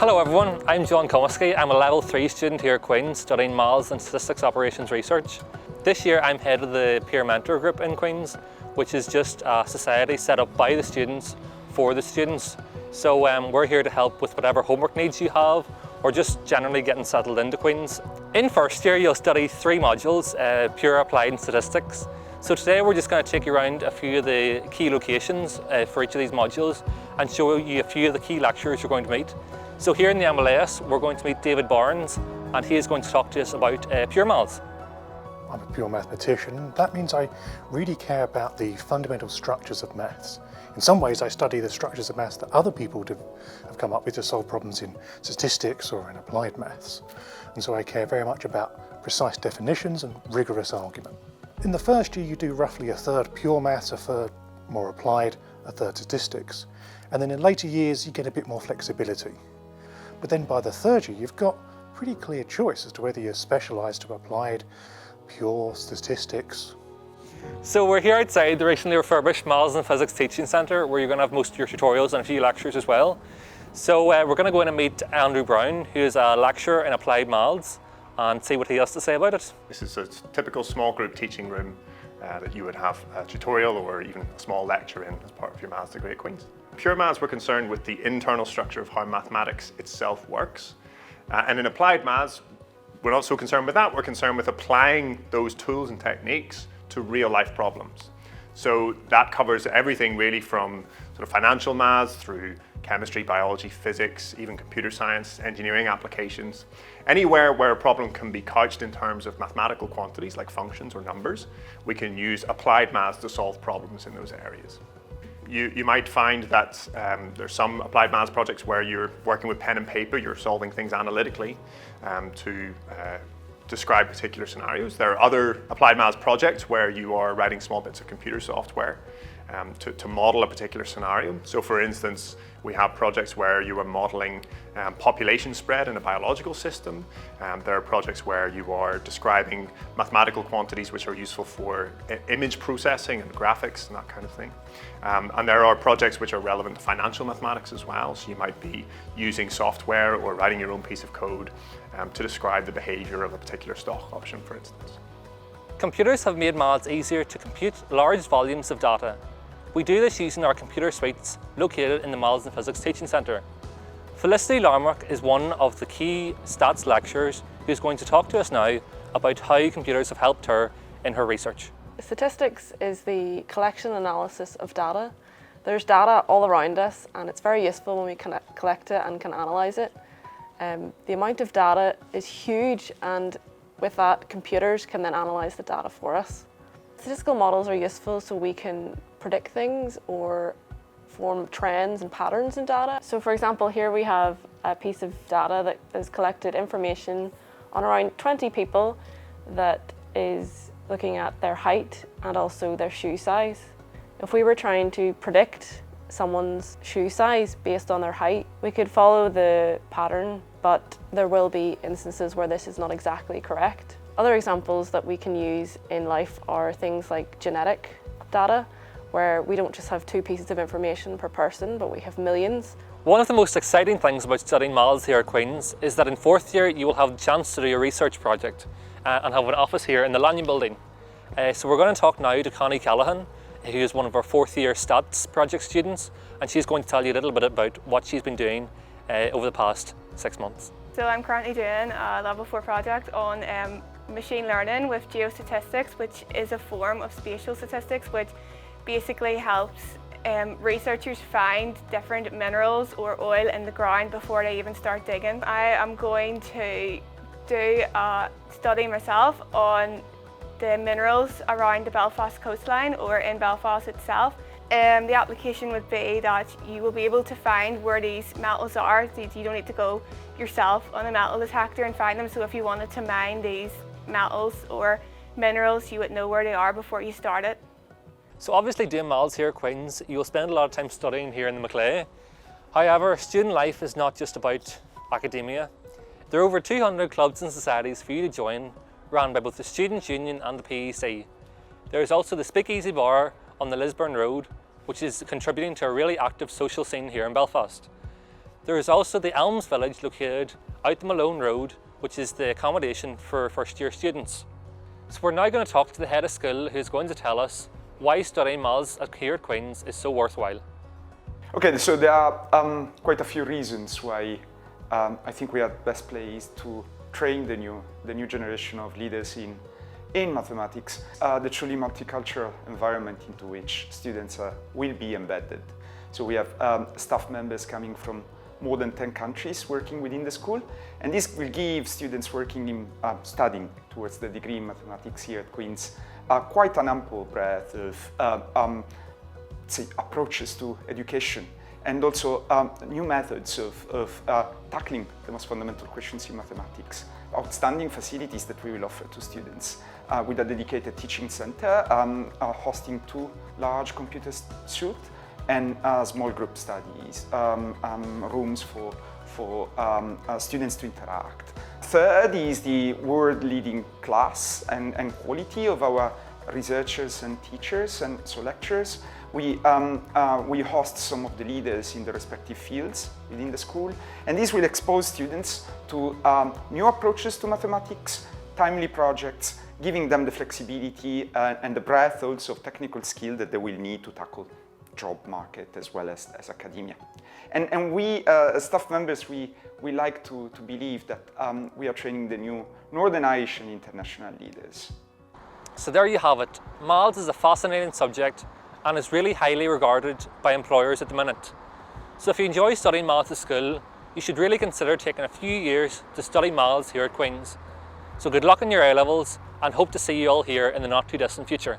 Hello everyone, I'm John Comiskey. I'm a level 3 student here at Queen's studying Maths and Statistics Operations Research. This year I'm head of the peer mentor group in Queen's, which is just a society set up by the students for the students. So we're here to help with whatever homework needs you have or just generally getting settled into Queen's. In first year you'll study 3 modules, pure, applied and statistics. So today we're just going to take you around a few of the key locations for each of these modules and show you a few of the key lecturers you're going to meet. So here in the MLS we're going to meet David Barnes and he is going to talk to us about pure maths. I'm a pure mathematician. That means I really care about the fundamental structures of maths. In some ways I study the structures of maths that other people have come up with to solve problems in statistics or in applied maths. And so I care very much about precise definitions and rigorous argument. In the first year you do roughly a third pure maths, a third more applied, a third statistics. And then in later years you get a bit more flexibility. But then by the third year you've got a pretty clear choice as to whether you're specialised to applied, pure, statistics. So we're here outside the recently refurbished Maths and Physics Teaching Centre where you're going to have most of your tutorials and a few lectures as well. So we're going to go in and meet Andrew Brown, who is a lecturer in applied maths, and see what he has to say about it. This is a typical small group teaching room that you would have a tutorial or even a small lecture in as part of your maths degree at Queen's. Pure maths, we're concerned with the internal structure of how mathematics itself works. And in applied maths, we're not so concerned with that. We're concerned with applying those tools and techniques to real life problems. So that covers everything really from sort of financial maths through chemistry, biology, physics, even computer science, engineering applications. Anywhere where a problem can be couched in terms of mathematical quantities like functions or numbers, we can use applied maths to solve problems in those areas. You might find that there's some applied maths projects where you're working with pen and paper, you're solving things analytically to describe particular scenarios. There are other applied maths projects where you are writing small bits of computer software to model a particular scenario. So for instance, we have projects where you are modeling population spread in a biological system. There are projects where you are describing mathematical quantities which are useful for image processing and graphics and that kind of thing. And there are projects which are relevant to financial mathematics as well. So you might be using software or writing your own piece of code to describe the behavior of a particular stock option, for instance. Computers have made maths easier to compute large volumes of data. We do this using our computer suites located in the Maths and Physics Teaching Centre. Felicity Larmock is one of the key stats lecturers who's going to talk to us now about how computers have helped her in her research. Statistics is the collection and analysis of data. There's data all around us and it's very useful when we can collect it and can analyse it. The amount of data is huge and with that computers can then analyse the data for us. Statistical models are useful so we can predict things or form trends and patterns in data. So for example, here we have a piece of data that has collected information on around 20 people that is looking at their height and also their shoe size. If we were trying to predict someone's shoe size based on their height, we could follow the pattern, but there will be instances where this is not exactly correct. Other examples that we can use in life are things like genetic data, where we don't just have 2 pieces of information per person, but we have millions. One of the most exciting things about studying maths here at Queen's is that in 4th year you will have the chance to do a research project and have an office here in the Lanyon building. So we're going to talk now to Connie Callahan, who is one of our 4th year stats project students, and she's going to tell you a little bit about what she's been doing over the past 6 months. So I'm currently doing a level 4 project on machine learning with geostatistics, which is a form of spatial statistics which basically helps researchers find different minerals or oil in the ground before they even start digging. I am going to do a study myself on the minerals around the Belfast coastline or in Belfast itself. The application would be that you will be able to find where these metals are. You don't need to go yourself on a metal detector and find them. So if you wanted to mine these metals or minerals, you would know where they are before you start it. So obviously doing maths here at Queen's, you'll spend a lot of time studying here in the Maclay. However, student life is not just about academia. There are over 200 clubs and societies for you to join, run by both the Students' Union and the PEC. There is also the Speakeasy Bar on the Lisburn Road, which is contributing to a really active social scene here in Belfast. There is also the Elms Village located out the Malone Road, which is the accommodation for first year students. So we're now going to talk to the head of school, who's going to tell us why studying maths here at Queen's is so worthwhile. Okay, so there are quite a few reasons why I think we are best placed to train the new generation of leaders in mathematics, the truly multicultural environment into which students will be embedded. So we have staff members coming from more than 10 countries working within the school, and this will give students working in studying towards the degree in mathematics here at Queen's quite an ample breadth of say, approaches to education, and also new methods of tackling the most fundamental questions in mathematics. Outstanding facilities that we will offer to students with a dedicated teaching center, hosting 2 large computer suites, and small group studies, rooms for students to interact. Third is the world-leading class and quality of our researchers and teachers, and so lecturers. We host some of the leaders in the respective fields within the school, and this will expose students to new approaches to mathematics, timely projects, giving them the flexibility and the breadth also of technical skill that they will need to tackle job market as well as academia. And we, as staff members, we like to believe that we are training the new Northern Irish and international leaders. So there you have it. Maths is a fascinating subject and is really highly regarded by employers at the minute. So if you enjoy studying maths at school, you should really consider taking a few years to study maths here at Queen's. So good luck in your A-levels, and hope to see you all here in the not too distant future.